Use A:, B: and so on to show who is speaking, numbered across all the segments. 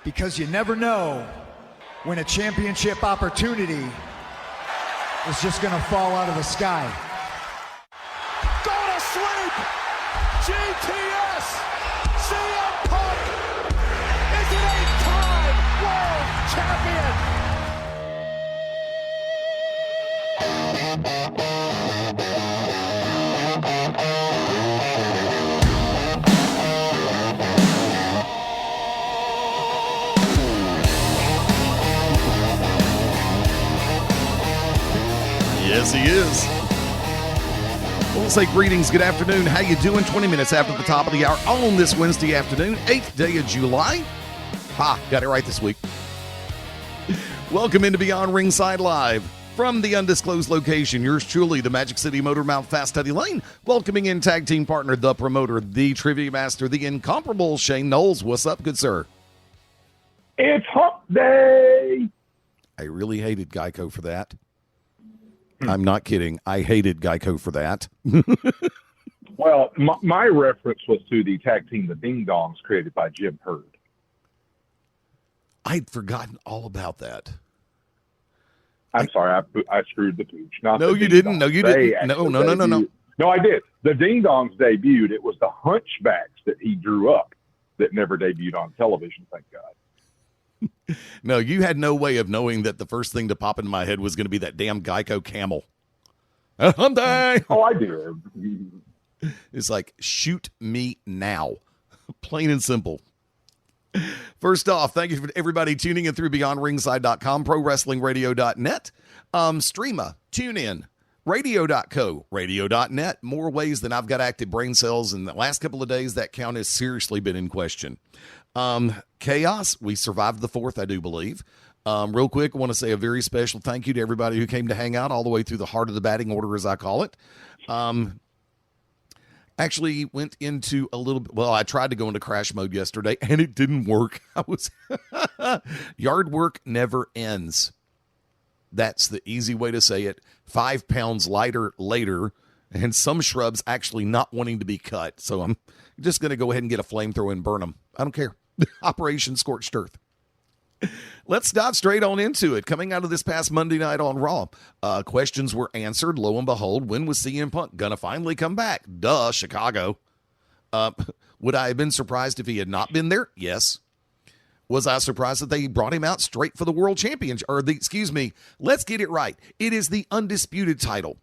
A: because you never know when a championship opportunity is just going to fall out of the sky.
B: Go to sleep! GTS! CM Punk is an 8-time world champion!
C: Yes, he is. We'll say greetings, good afternoon. How you doing? 20 minutes after the top of the hour on this Wednesday afternoon, 8th day of July. Got it right this week. Welcome into Beyond Ringside Live from the undisclosed location. Yours truly, the Magic City Motor Mouth Fast Teddy Layne. Welcoming in tag team partner, the promoter, the trivia master, the incomparable Shane Noles. What's up, good sir?
D: It's Hump Day.
C: I really hated Geico for that. I'm not kidding. I hated Geico for that.
D: Well, my reference was to the tag team, the Ding Dongs, created by Jim Herd.
C: I'd forgotten all about that.
D: I'm sorry, I screwed the pooch.
C: No, you didn't. No, you didn't. No.
D: No, I did. The Ding Dongs debuted. It was the Hunchbacks that he drew up that never debuted on television, thank God.
C: No, you had no way of knowing that the first thing to pop into my head was going to be that damn Geico camel. Hyundai!
D: Oh, I did.
C: It's like, shoot me now. Plain and simple. First off, thank you for everybody tuning in through BeyondRingside.com, ProWrestlingRadio.net, Streama, TuneIn, Radio.co, Radio.net. More ways than I've got active brain cells in the last couple of days. That count has seriously been in question. Chaos, we survived the 4th, I do believe. Real quick, I want to say a very special thank you to everybody who came to hang out all the way through the heart of the batting order, as I call it. Actually went into a little bit, well, I tried to go into crash mode yesterday, and it didn't work. Yard work never ends. That's the easy way to say it. 5 pounds lighter later, and some shrubs actually not wanting to be cut. So I'm just going to go ahead and get a flamethrower and burn them. I don't care. Operation Scorched Earth. Let's dive straight on into it. Coming out of this past Monday night on Raw, questions were answered. Lo and behold, when was CM Punk going to finally come back? Duh, Chicago. Would I have been surprised if he had not been there? Yes. Was I surprised that they brought him out straight for the World Championship? Let's get it right. It is the Undisputed title.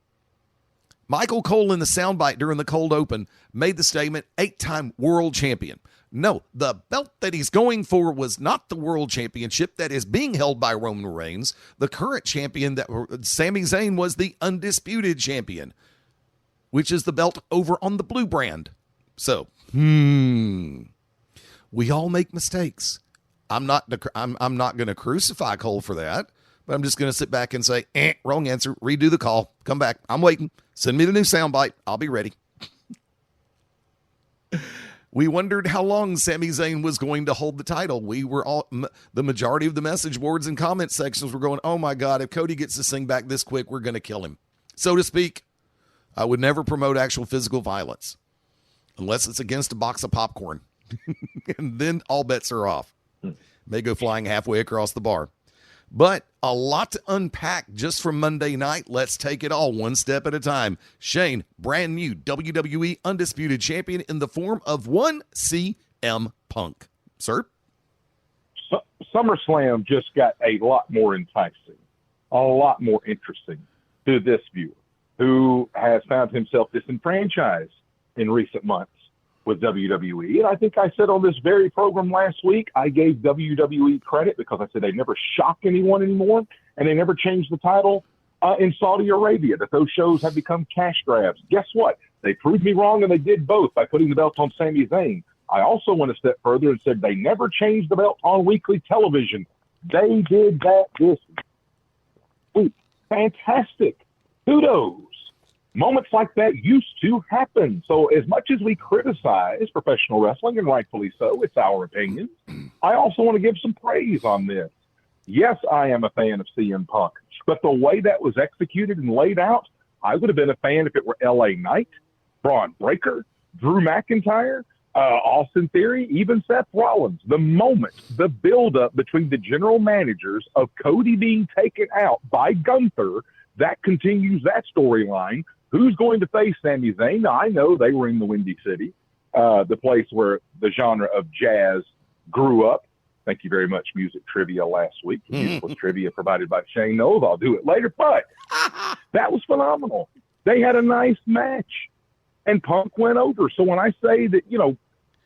C: Michael Cole in the soundbite during the cold open made the statement, 8-time world champion. No, the belt that he's going for was not the world championship that is being held by Roman Reigns. The current champion, Sami Zayn, was the undisputed champion, which is the belt over on the blue brand. So, we all make mistakes. I'm not going to crucify Cole for that, but I'm just going to sit back and say, wrong answer, redo the call, come back. I'm waiting. Send me the new soundbite. I'll be ready. We wondered how long Sami Zayn was going to hold the title. We were all, the majority of the message boards and comment sections were going, oh my God, if Cody gets this thing back this quick, we're going to kill him. So to speak, I would never promote actual physical violence unless it's against a box of popcorn. And then all bets are off. May go flying halfway across the bar. But a lot to unpack just from Monday night. Let's take it all one step at a time. Shane, brand new WWE Undisputed Champion in the form of one CM Punk. Sir?
D: SummerSlam just got a lot more enticing, a lot more interesting to this viewer who has found himself disenfranchised in recent months with WWE. And I think I said on this very program last week, I gave WWE credit because I said they never shock anyone anymore, and they never changed the title in Saudi Arabia, that those shows have become cash grabs. Guess what? They proved me wrong, and they did both by putting the belt on Sami Zayn. I also went a step further and said they never changed the belt on weekly television. They did that this week. Fantastic. Kudos. Moments like that used to happen. So as much as we criticize professional wrestling, and rightfully so, it's our opinion, I also want to give some praise on this. Yes, I am a fan of CM Punk, but the way that was executed and laid out, I would have been a fan if it were LA Knight, Braun Breaker, Drew McIntyre, Austin Theory, even Seth Rollins. The moment, the buildup between the general managers of Cody being taken out by Gunther, that continues that storyline. Who's going to face Sami Zayn? Now, I know they were in the Windy City, the place where the genre of jazz grew up. Thank you very much, music trivia last week. Useless trivia provided by Shane Knowles. I'll do it later, but that was phenomenal. They had a nice match, and Punk went over. So when I say that, you know,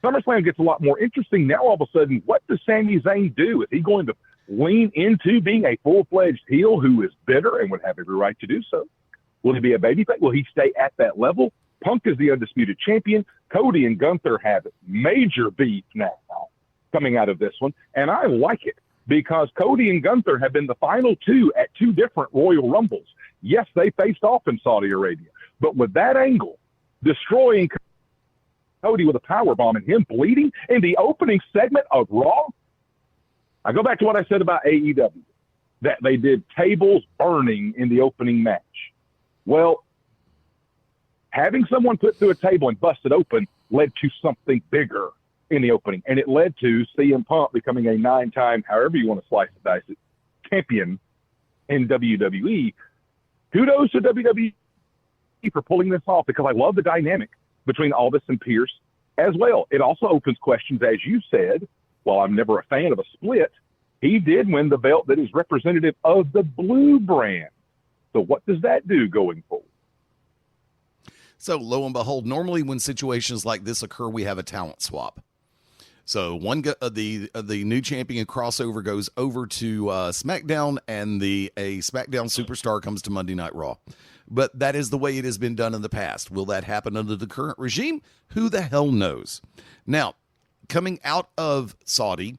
D: SummerSlam gets a lot more interesting now, all of a sudden, what does Sami Zayn do? Is he going to lean into being a full-fledged heel who is bitter and would have every right to do so? Will he be a babyface? Will he stay at that level? Punk is the undisputed champion. Cody and Gunther have major beef now coming out of this one, and I like it because Cody and Gunther have been the final two at two different Royal Rumbles. Yes, they faced off in Saudi Arabia, but with that angle, destroying Cody with a powerbomb and him bleeding in the opening segment of Raw, I go back to what I said about AEW, that they did tables burning in the opening match. Well, having someone put through a table and busted open led to something bigger in the opening, and it led to CM Punk becoming a 9-time, however you want to slice and dice it, champion in WWE. Kudos to WWE for pulling this off, because I love the dynamic between Aldis and Pierce as well. It also opens questions, as you said. While I'm never a fan of a split, he did win the belt that is representative of the blue brand. So what does that do going forward?
C: So lo and behold, normally when situations like this occur, we have a talent swap. So the new champion crossover goes over to SmackDown, and a SmackDown superstar comes to Monday Night Raw. But that is the way it has been done in the past. Will that happen under the current regime? Who the hell knows? Now, coming out of Saudi,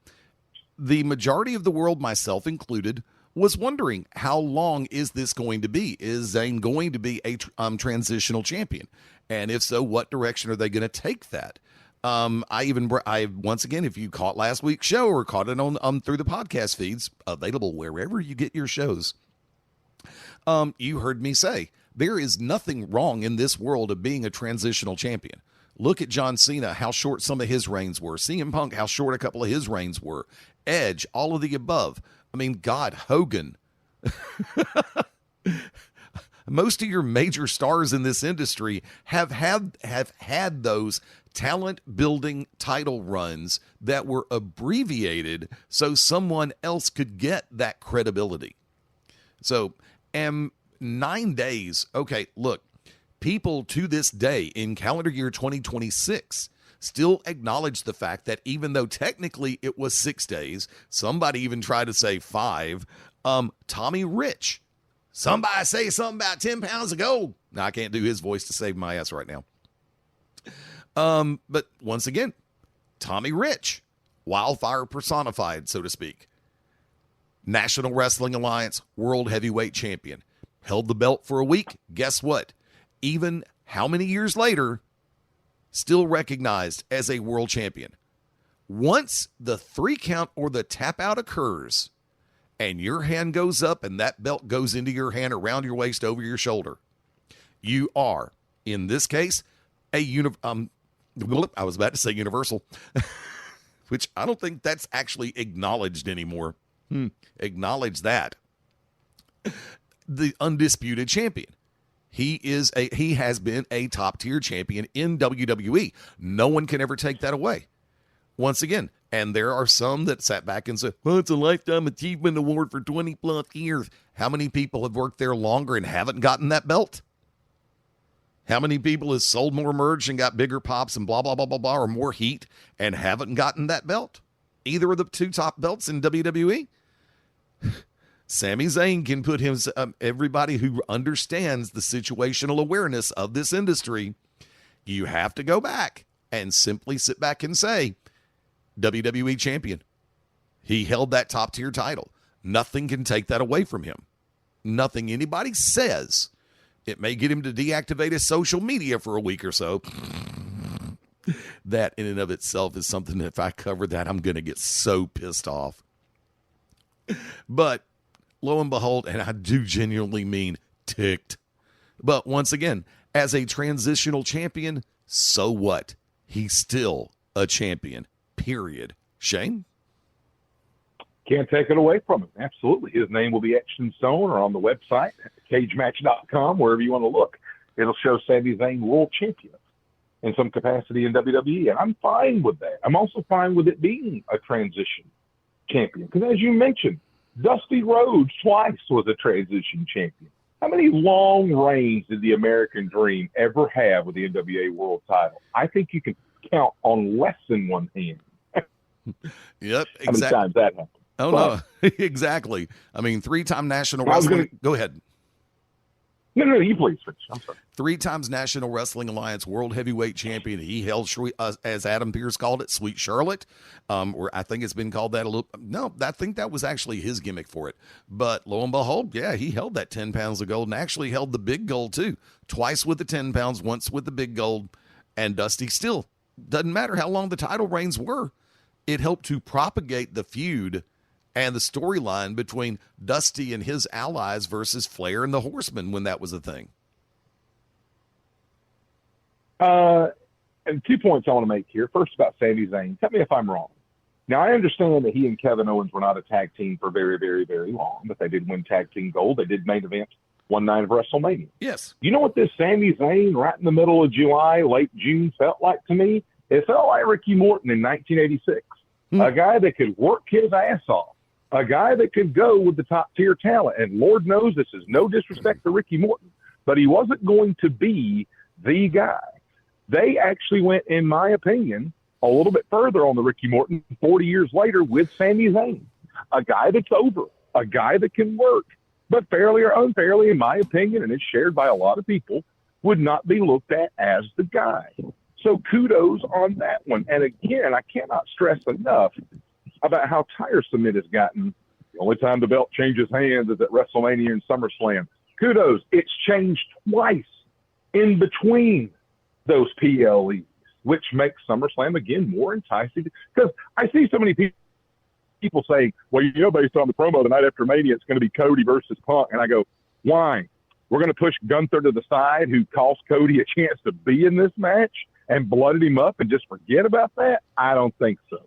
C: the majority of the world, myself included, was wondering, how long is this going to be? Is Zayn going to be a transitional champion? And if so, what direction are they going to take that? I once again, if you caught last week's show or caught it on through the podcast feeds, available wherever you get your shows, you heard me say there is nothing wrong in this world of being a transitional champion. Look at John Cena, how short some of his reigns were. CM Punk, how short a couple of his reigns were. Edge, all of the above. I mean, God, Hogan. Most of your major stars in this industry have had those talent building title runs that were abbreviated so someone else could get that credibility. So, 9 days. Okay, look, people to this day in calendar year 2026 still acknowledge the fact that even though technically it was 6 days, somebody even tried to say 5, Tommy Rich, somebody say something about 10 pounds of gold. Now, I can't do his voice to save my ass right now. But once again, Tommy Rich, wildfire personified, so to speak. National Wrestling Alliance World Heavyweight Champion. Held the belt for a week. Guess what? Even how many years later, still recognized as a world champion. Once the 3 count or the tap out occurs and your hand goes up and that belt goes into your hand, around your waist, over your shoulder, you are, in this case, I was about to say universal, which I don't think that's actually acknowledged anymore. Acknowledge that. The undisputed champion. He has been a top tier champion in WWE. No one can ever take that away. Once again, and there are some that sat back and said, well, it's a lifetime achievement award for 20 plus years. How many people have worked there longer and haven't gotten that belt? How many people has sold more merch and got bigger pops and blah, blah, blah, blah, blah, or more heat and haven't gotten that belt? Either of the 2 top belts in WWE? Sami Zayn can put him, everybody who understands the situational awareness of this industry, you have to go back and simply sit back and say, WWE champion. He held that top tier title. Nothing can take that away from him. Nothing anybody says. It may get him to deactivate his social media for a week or so. That in and of itself is something that if I cover that, I'm going to get so pissed off. But lo and behold, and I do genuinely mean ticked. But once again, as a transitional champion, so what? He still a champion, period. Shane?
D: Can't take it away from him. Absolutely. His name will be etched in stone or on the website, cagematch.com, wherever you want to look. It'll show Sami Zayn world champion in some capacity in WWE, and I'm fine with that. I'm also fine with it being a transition champion because, as you mentioned, Dusty Rhodes twice was a transition champion. How many long reigns did the American Dream ever have with the NWA World title? I think you can count on less than one hand.
C: Yep, exactly.
D: How many times that happened?
C: Oh,
D: But,
C: no, exactly. I mean, 3-time national wrestling. Go ahead.
D: No, you please finish. I'm sorry.
C: 3 times National Wrestling Alliance World Heavyweight Champion. He held, as Adam Pearce called it, Sweet Charlotte. Or I think it's been called that a little. No, I think that was actually his gimmick for it. But lo and behold, yeah, he held that 10 pounds of gold and actually held the big gold too. Twice with the 10 pounds, once with the big gold. And Dusty still, doesn't matter how long the title reigns were, it helped to propagate the feud and the storyline between Dusty and his allies versus Flair and the Horsemen when that was a thing.
D: And 2 points I want to make here. First, about Sami Zayn. Tell me if I'm wrong. Now, I understand that he and Kevin Owens were not a tag team for very, very, very long, but they did win tag team gold. They did main event one night of WrestleMania.
C: Yes.
D: You know what this Sami Zayn right in the middle of July, late June felt like to me? It felt like Ricky Morton in 1986. A guy that could work his ass off. A guy that could go with the top-tier talent. And Lord knows this is no disrespect to Ricky Morton, but he wasn't going to be the guy. They actually went, in my opinion, a little bit further on the Ricky Morton 40 years later with Sami Zayn. A guy that's over, a guy that can work, but fairly or unfairly, in my opinion, and it's shared by a lot of people, would not be looked at as the guy. So kudos on that one. And again, I cannot stress enough about how tiresome it has gotten. The only time the belt changes hands is at WrestleMania and SummerSlam. Kudos. It's changed twice in between those PLEs, which makes SummerSlam, again, more enticing. Because I see so many people saying, well, you know, based on the promo the night after Mania, it's going to be Cody versus Punk. And I go, why? We're going to push Gunther to the side, who cost Cody a chance to be in this match, and blooded him up and just forget about that? I don't think so.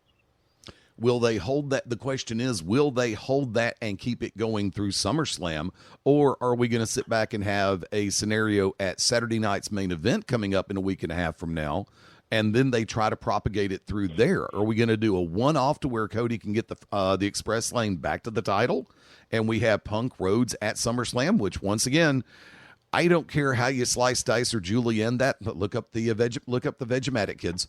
C: Will they hold that? The question is, will they hold that and keep it going through SummerSlam? Or are we going to sit back and have a scenario at Saturday night's main event coming up in a week and a half from now, and then they try to propagate it through there? Are we going to do a one-off to where Cody can get the Express Lane back to the title, and we have Punk Rhodes at SummerSlam, which, once again, I don't care how you slice, dice, or julienne that, but look up the Vegematic kids.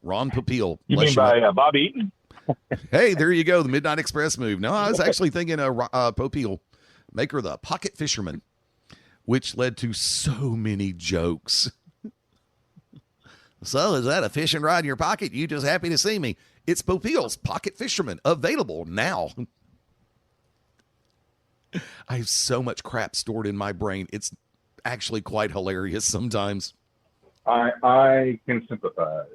C: Ron Popeil.
D: You mean by Bobby Eaton?
C: Hey, there you go. The Midnight Express move. No, I was actually thinking Popeil, maker of the Pocket Fisherman, which led to so many jokes. So, is that a fishing rod in your pocket? You just happy to see me? It's Popeil's Pocket Fisherman, available now. I have so much crap stored in my brain. It's actually quite hilarious sometimes.
D: I can sympathize.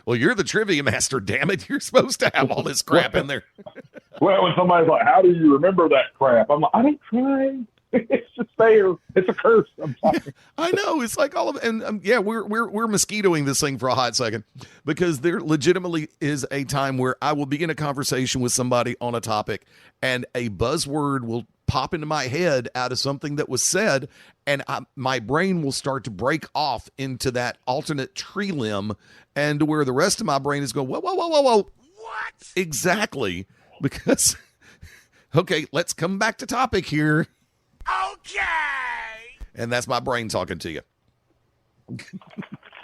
C: Well, you're the trivia master, damn it. You're supposed to have all this crap in there.
D: Well, when somebody's like, how do you remember that crap? I'm like, I don't try. It's just there. It's a curse. I'm sorry.
C: I know. It's like all of it. And yeah, we're mosquitoing this thing for a hot second, because there legitimately is a time where I will begin a conversation with somebody on a topic and a buzzword will pop into my head out of something that was said, and my brain will start to break off into that alternate tree limb, and to where the rest of my brain is going, whoa. What? Exactly. Because, okay, let's come back to topic here.
B: Okay.
C: And that's my brain talking to you.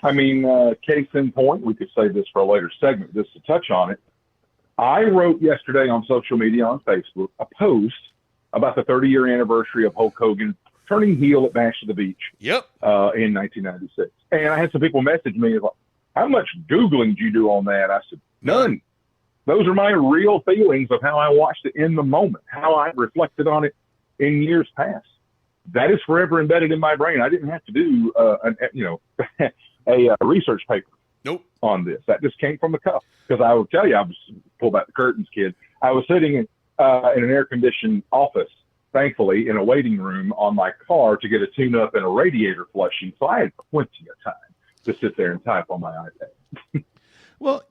D: I mean, case in point, we could save this for a later segment just to touch on it. I wrote yesterday on social media, on Facebook, a post about the 30-year anniversary of Hulk Hogan turning heel at Bash of the Beach.
C: Yep.
D: In 1996. And I had some people message me, like, how much Googling did you do on that? I said, none. Those are my real feelings of how I watched it in the moment, how I reflected on it in years past. That is forever embedded in my brain. I didn't have to do a research paper on this. That just came from the cuff. Because I will tell you, I was, pull back the curtains, kid. I was sitting in an air-conditioned office, thankfully, in a waiting room on my car to get a tune-up and a radiator flushing. So I had plenty of time to sit there and type on my iPad.
C: Well,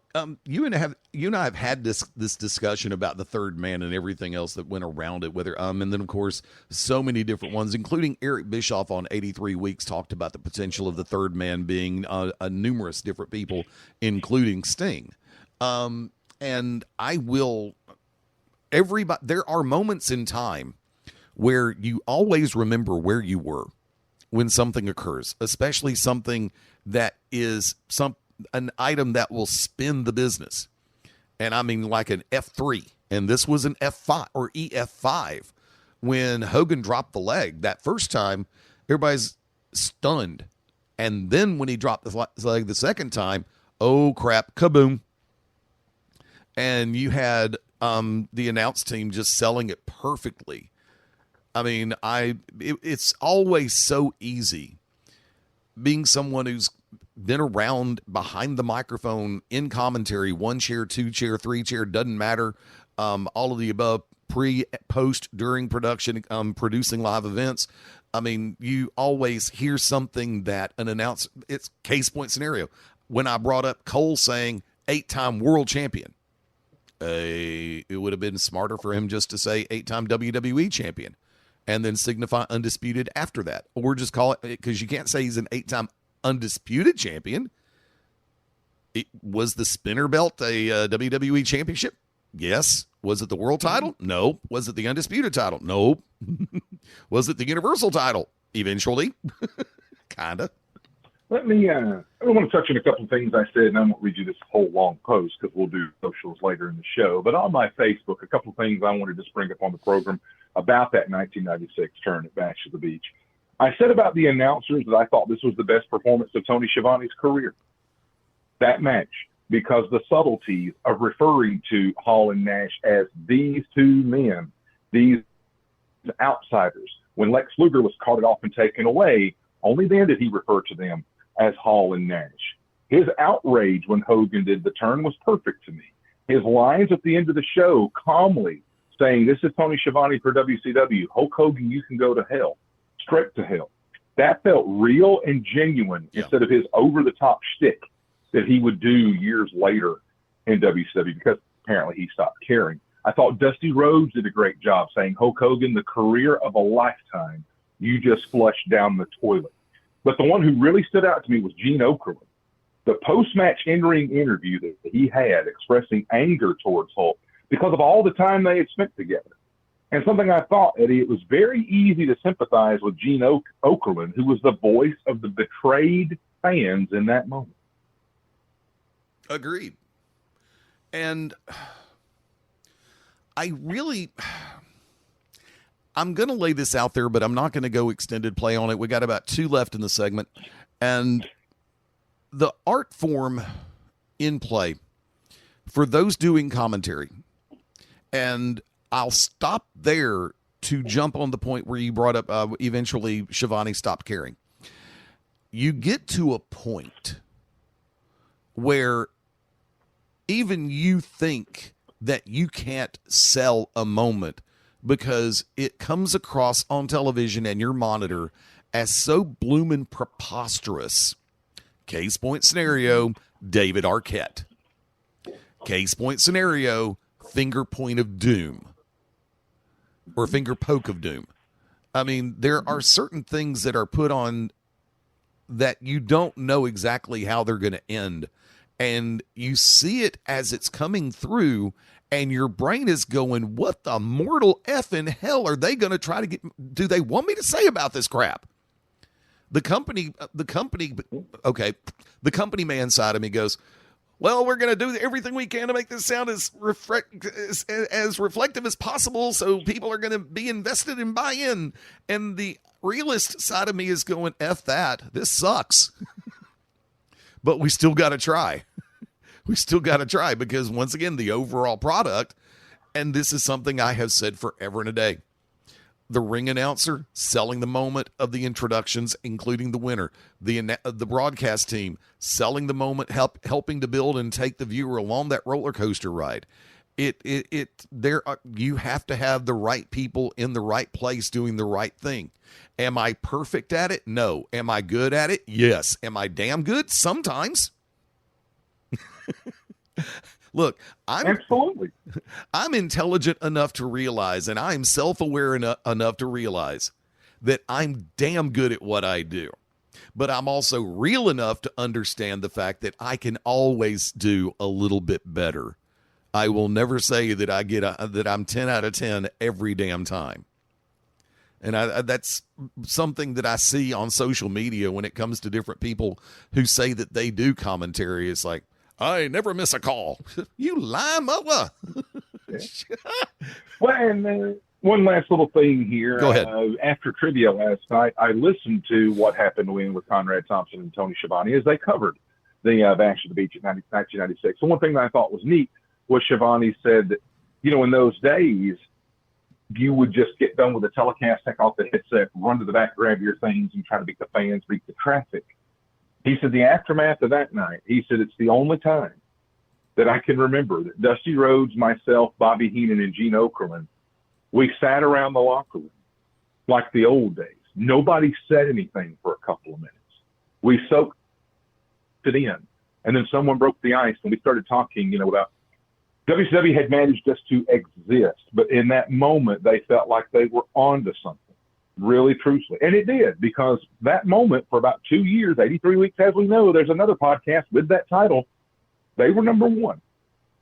C: you and I have had this discussion about the third man and everything else that went around it. Whether and then of course so many different ones, including Eric Bischoff on 83 Weeks, talked about the potential of the third man being numerous different people, including Sting. And I will. Everybody, there are moments in time where you always remember where you were when something occurs, especially something that is an item that will spin the business. And I mean like an F3, and this was an F5 or EF5. When Hogan dropped the leg that first time, everybody's stunned. And then when he dropped the leg the second time, oh crap, kaboom. And you had the announce team just selling it perfectly. I mean, it's always so easy being someone who's been around behind the microphone in commentary, 1 chair, 2 chair, 3 chair, doesn't matter. All of the above, pre, post, during production, producing live events. I mean, you always hear something that an announcer, it's case point scenario. When I brought up Cole saying 8-time world champion, it would have been smarter for him just to say 8-time WWE champion and then signify undisputed after that. Or just call it, because you can't say he's an 8-time undisputed champion. Was the spinner belt a WWE championship? Yes. Was it the world title? No. Was it the undisputed title? No. Was it the universal title? Eventually. Kinda.
D: I want to touch on a couple of things I said, and I won't read you this whole long post because we'll do socials later in the show. But on my Facebook, a couple of things I wanted to bring up on the program about that 1996 turn at Bash at the Beach. I said about the announcers that I thought this was the best performance of Tony Schiavone's career, that match, because the subtleties of referring to Hall and Nash as these two men, these outsiders. When Lex Luger was carted off and taken away, only then did he refer to them as Hall and Nash. His outrage when Hogan did the turn was perfect to me. His lines at the end of the show, calmly saying, "This is Tony Schiavone for WCW. Hulk Hogan, you can go to hell." Straight to hell. That felt real and genuine instead of his over-the-top shtick that he would do years later in WCW because apparently he stopped caring. I thought Dusty Rhodes did a great job saying, "Hulk Hogan, the career of a lifetime, you just flushed down the toilet." But the one who really stood out to me was Gene Okerlund. The post-match in-ring interview that he had expressing anger towards Hulk because of all the time they had spent together. And something I thought, Eddie, it was very easy to sympathize with Gene Okerlund, who was the voice of the betrayed fans in that moment.
C: Agreed. And I'm going to lay this out there, but I'm not going to go extended play on it. We got about 2 left in the segment. And the art form in play for those doing commentary, and I'll stop there to jump on the point where you brought up eventually Schiavone stopped caring. You get to a point where even you think that you can't sell a moment because it comes across on television and your monitor as so bloomin' preposterous. Case point scenario, David Arquette. Case point scenario, finger point of doom. Or finger poke of doom. I mean, there are certain things that are put on that you don't know exactly how they're going to end. And you see it as it's coming through, and your brain is going, what the mortal effing hell are they going to try to get? Do they want me to say about this crap? The company man side of me goes, well, we're going to do everything we can to make this sound as reflective as possible so people are going to be invested and buy in. And the realist side of me is going, F that. This sucks. But we still got to try. We still got to try because, once again, the overall product, and this is something I have said forever and a day, the ring announcer selling the moment of the introductions, including the winner, the broadcast team selling the moment, helping to build and take the viewer along that roller coaster ride. You have to have the right people in the right place doing the right thing. Am I perfect at it? No. Am I good at it? Yes. Am I damn good? Sometimes. Look,
D: Absolutely.
C: I'm intelligent enough to realize, and I'm self-aware enough to realize that I'm damn good at what I do. But I'm also real enough to understand the fact that I can always do a little bit better. I will never say that that I'm 10 out of 10 every damn time. And that's something that I see on social media when it comes to different people who say that they do commentary. It's like, I never miss a call. You lie, mother.
D: Well, and one last little thing here.
C: Go ahead.
D: After trivia last night, I listened to what happened with Conrad Thompson and Tony Schiavone as they covered the Bash at the Beach in 1996. So one thing that I thought was neat was Schiavone said that, in those days, you would just get done with the telecast, take off the headset, run to the back, grab your things, and try to beat the fans, beat the traffic. He said the aftermath of that night, he said it's the only time that I can remember that Dusty Rhodes, myself, Bobby Heenan, and Gene Okerlund, we sat around the locker room like the old days. Nobody said anything for a couple of minutes. We soaked it in. And then someone broke the ice, and we started talking, about WCW had managed just to exist. But in that moment, they felt like they were onto something, really, truthfully. And it did, because that moment for about 2 years, 83 weeks, as we know, there's another podcast with that title. They were number one.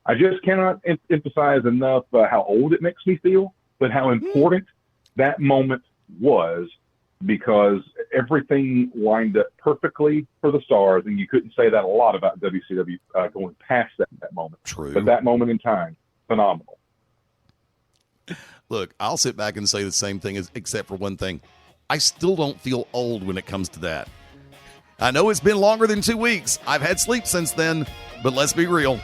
D: I just cannot emphasize enough how old it makes me feel, but how important that moment was, because everything lined up perfectly for the Stars, and you couldn't say that a lot about WCW going past that moment.
C: True.
D: But that moment in time, phenomenal.
C: Look, I'll sit back and say the same thing, except for one thing. I still don't feel old when it comes to that. I know it's been longer than 2 weeks. I've had sleep since then, but let's be real.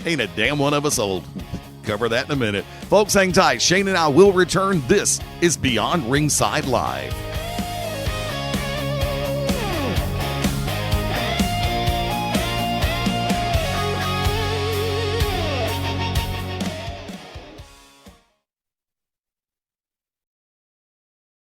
C: Ain't a damn one of us old. Cover that in a minute. Folks, hang tight. Shane and I will return. This is Beyond Ringside Live.